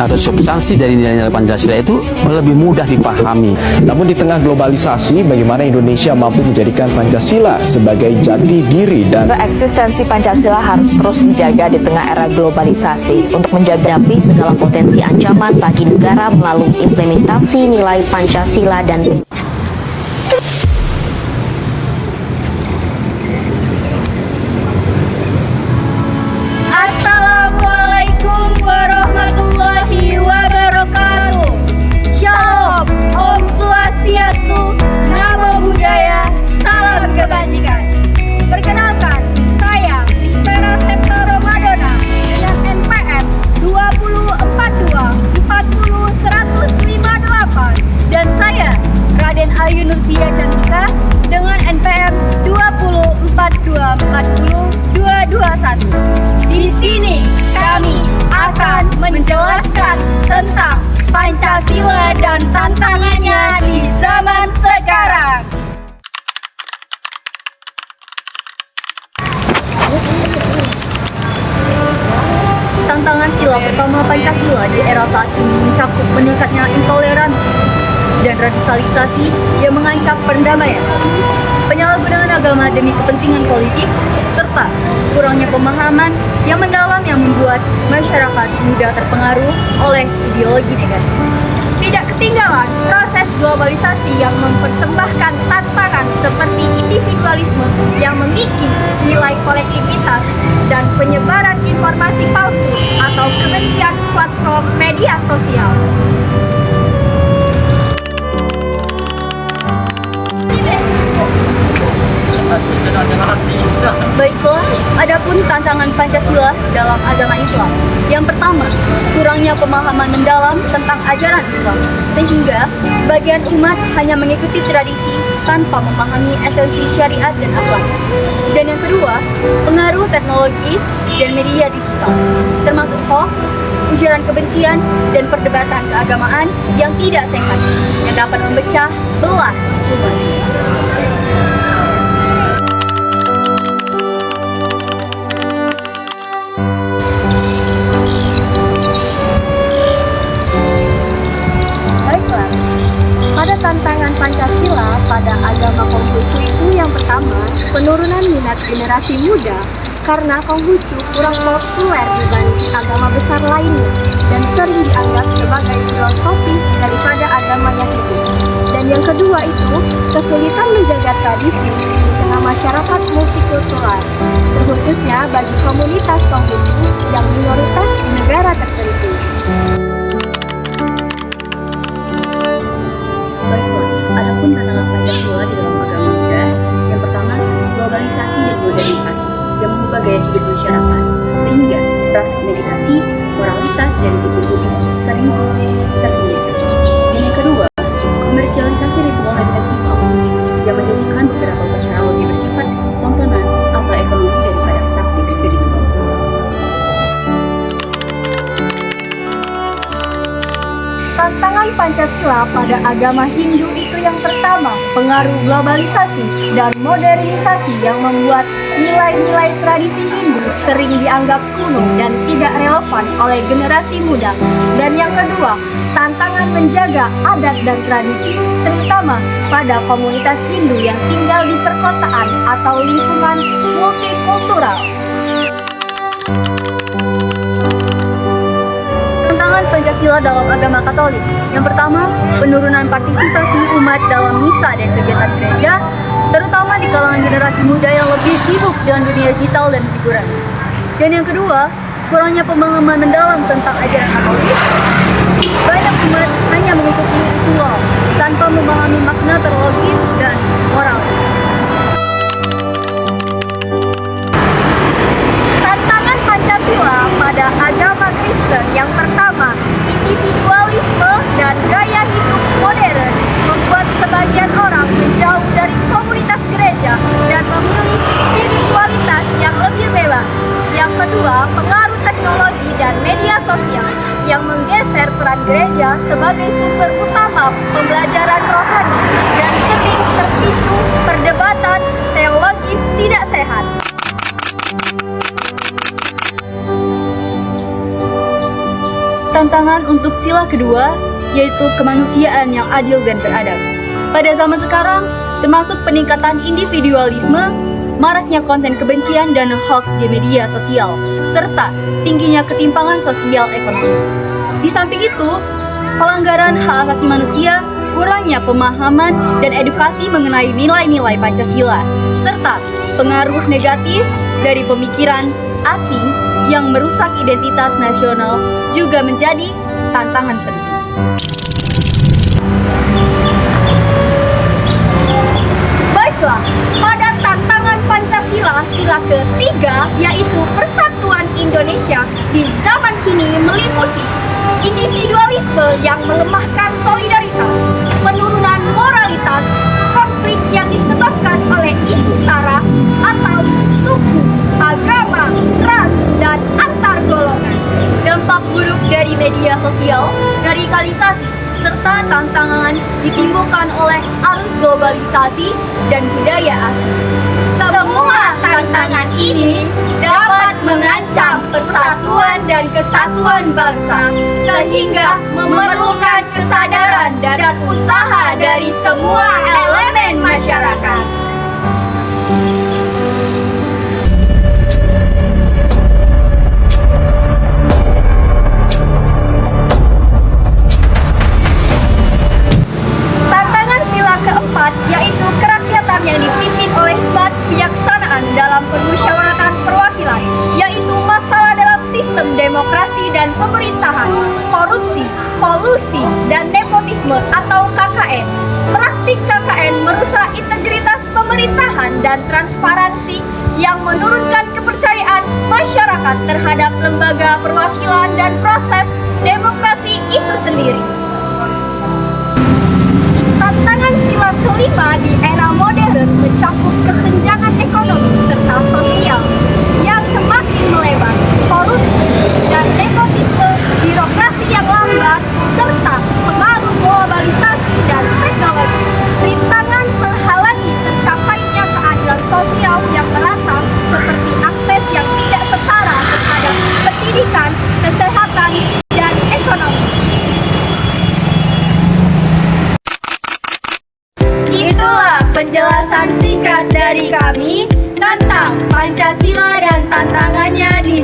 atau substansi dari nilai-nilai Pancasila itu lebih mudah dipahami. Namun di tengah globalisasi, bagaimana Indonesia mampu menjadikan Pancasila sebagai jati diri dan eksistensi Pancasila harus terus dijaga di tengah era globalisasi untuk menghadapi segala potensi ancaman bagi negara melalui implementasi nilai Pancasila dan Assalamualaikum warahmatullahi wabarakatuh. Shalom, Om Swastiastu, Namo Buddhaya, salam kebajikan. Perkenalkan, saya Rivera Septa Ramadana dengan NPM 2042400158 dan saya Raden Ayu Nurtia Cantika dengan NPM 204240221. Di sini kami akan menjelaskan tentang Pancasila dan tantangannya di zaman sekarang. Tantangan sila pertama Pancasila di era saat ini mencakup meningkatnya intoleransi dan radikalisasi yang mengancam perdamaian, penyalahgunaan agama demi kepentingan politik, serta kurangnya pemahaman yang mendalam yang membuat masyarakat mudah terpengaruh oleh ideologi negatif. Tidak ketinggalan proses globalisasi yang mempersembahkan tantangan seperti individualisme yang mengikis nilai kolektivitas dan penyebaran informasi palsu atau kebencian platform media sosial. Baiklah, adapun tantangan Pancasila dalam agama Islam. Yang pertama, kurangnya pemahaman mendalam tentang ajaran Islam, sehingga sebagian umat hanya mengikuti tradisi tanpa memahami esensi syariat dan akhlak. Dan yang kedua, pengaruh teknologi dan media digital, termasuk hoax, ujaran kebencian, dan perdebatan keagamaan yang tidak sehat, yang dapat memecah belah umat. Pada tantangan Pancasila pada agama Konghucu itu yang pertama, penurunan minat generasi muda karena Konghucu kurang populer dibanding agama besar lainnya dan sering dianggap sebagai filosofi daripada agama Yahudi. Dan yang kedua itu, kesulitan menjaga tradisi di tengah masyarakat multikultural, terkhususnya bagi komunitas Konghucu yang minoritas di negara tertentu. Adapun tantangan Pancasila di dalam agama Buddha, yang pertama, globalisasi dan modernisasi yang mengubah gaya hidup masyarakat, sehingga praktik meditasi, moralitas, dan disiplin Buddhis sering terpinggirkan. Dan yang kedua, komersialisasi ritual dan festival yang menjadikan beberapa upacara lebih bersifat tontonan atau ekonomi daripada praktik spiritual. Tantangan Pancasila pada agama Hindu itu yang pertama, pengaruh globalisasi dan modernisasi yang membuat nilai-nilai tradisi Hindu sering dianggap kuno dan tidak relevan oleh generasi muda. Dan yang kedua, tantangan menjaga adat dan tradisi, terutama pada komunitas Hindu yang tinggal di perkotaan atau lingkungan multikultural. Pancasila dalam agama Katolik. Yang pertama, penurunan partisipasi umat dalam misa dan kegiatan gereja, terutama di kalangan generasi muda yang lebih sibuk dengan dunia digital dan hiburan. Dan yang kedua, kurangnya pemahaman mendalam tentang ajaran Katolik. Banyak umat hanya mengikuti ritual tanpa memahami makna teologis dan moral. Tantangan Pancasila pada agama Kristen yang pertama, individualisme dan gaya hidup modern membuat sebagian orang menjauh dari komunitas gereja dan memilih spiritualitas yang lebih bebas. Yang kedua, pengaruh teknologi dan media sosial yang menggeser peran gereja sebagai sumber utama pembelajaran rohani dan sering tertipu tantangan untuk sila kedua, yaitu kemanusiaan yang adil dan beradab. Pada zaman sekarang, termasuk peningkatan individualisme, maraknya konten kebencian dan hoax di media sosial, serta tingginya ketimpangan sosial ekonomi. Di samping itu, pelanggaran hak asasi manusia, kurangnya pemahaman dan edukasi mengenai nilai-nilai Pancasila, serta pengaruh negatif dari pemikiran asing yang merusak identitas nasional juga menjadi tantangan penting. Baiklah, pada tantangan Pancasila sila ketiga, yaitu persatuan Indonesia di zaman kini, meliputi individualisme yang melemahkan solidaritas, penurunan moralitas, konflik yang disebabkan oleh isu sara atau suku, agama, ras, dan antar golongan, dampak buruk dari media sosial, radikalisasi, serta tantangan ditimbulkan oleh arus globalisasi dan budaya asing. Semua tantangan ini dapat mengancam persatuan dan kesatuan bangsa, sehingga memerlukan kesadaran dan usaha dari semua elemen masyarakat. Tantangan sila keempat, yaitu kerakyatan yang dipimpin oleh hikmat kebijaksanaan dalam permusyawaratan perwakilan, yaitu masalah dalam sistem demokrasi dan pemerintahan, korupsi, kolusi, dan nepotisme atau KKN. Praktik KKN merusak integritas pemerintahan dan transparansi yang menurunkan kepercayaan masyarakat terhadap lembaga perwakilan dan proses demokrasi itu sendiri. Tantangan sila kelima di era modern mencakup kesenjangan ekonomi serta sosial yang semakin melebar, korupsi dan nepotisme, birokrasi yang lambat, serta pengaruh globalisasi dan teknologi. Rintangan menghalangi tercapainya keadilan sosial yang merata, seperti akses yang tidak setara terhadap pendidikan, kesehatan, dan ekonomi. Itulah penjelasan singkat dari kami tentang Pancasila dan tantangannya di